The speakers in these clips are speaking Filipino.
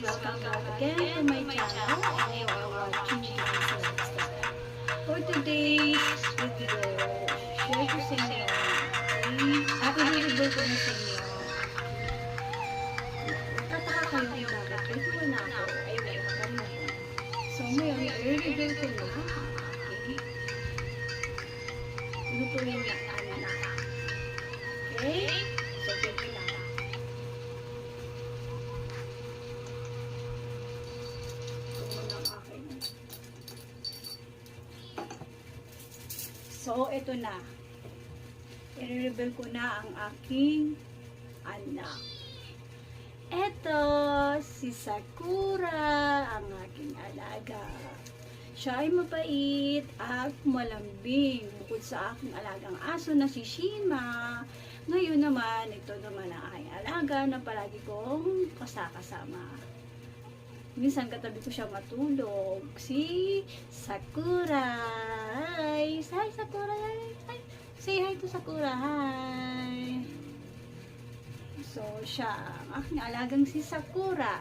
welcome back again to my channel and you are watching Jan's Lifestyle. For today's video, share ko sa inyo i-review ko na sa inyo. Tataka kayo kung bakit ito wala ako ay welcome na ko. So ngayon, i-review ko na lutuin niya anak. Okay? So get lang. So, ito na. I-reveal ko na ang aking anak. Ito, si Sakura, ang aking alaga. Siya ay mabait at malambing. Bukod sa aking alagang aso na si Shima. Ngayon naman, ito naman ang aking alaga na palagi kong kasama. Minsan katabi ko siya matulog. Si Sakura. Hi! Hi, Sakura! Hi! Say hi to Sakura! Hi! So, siya. Ang aking alagang si Sakura.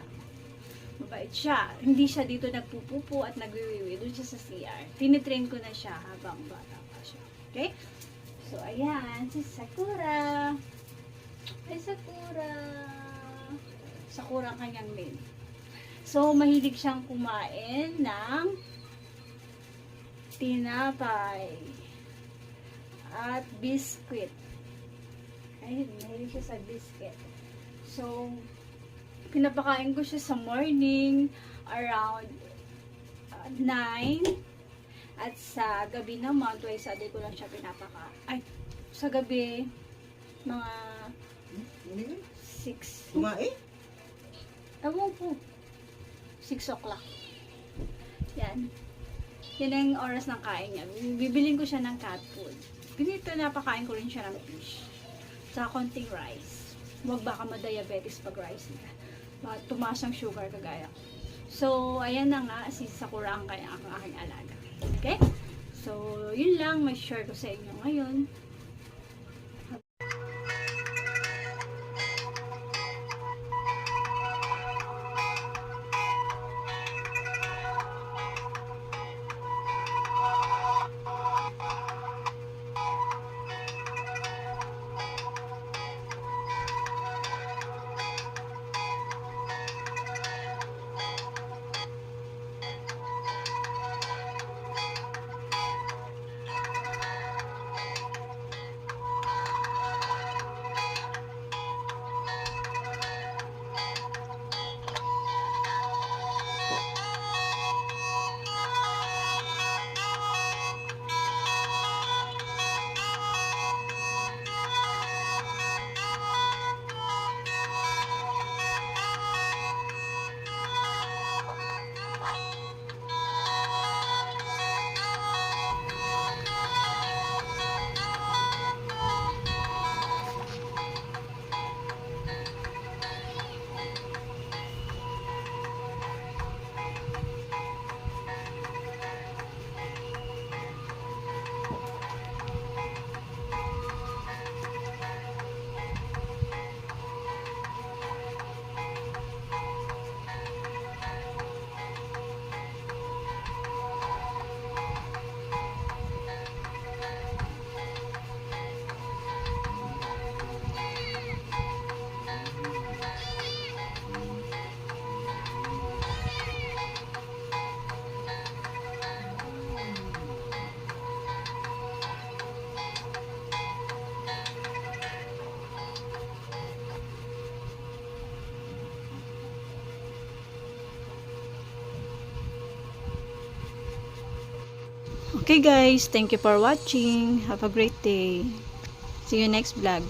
Mabait siya. Hindi siya dito nagpupupo at nagwiwiwi. Doon siya sa CR. Tinitrain ko na siya habang bata pa siya. Okay? So, ayan. Si Sakura. Hi, Sakura! Sakura ang kanyang name. So, mahilig siyang kumain ng tinapay at biscuit. Ay, mahilig siya sa biscuit. So, pinapakain ko siya sa morning around 9 at sa gabi naman, twice a day ko lang siya pinapakain. Ay, sa gabi, mga 6. Kumain? Ewan po. 6 o'clock. Yan. Yan ang oras ng kain niya. Bibiling ko siya ng cat food. Ganito, napakain ko rin siya ng fish. Sa konting rice. Huwag baka ma-diabetes pag rice niya. Baka tumaas ang sugar kagaya. So, ayan na nga. Si Sakura ang aking alaga. Okay? So, yun lang. May share ko sa inyo ngayon. Okay guys, thank you for watching. Have a great day. See you next vlog.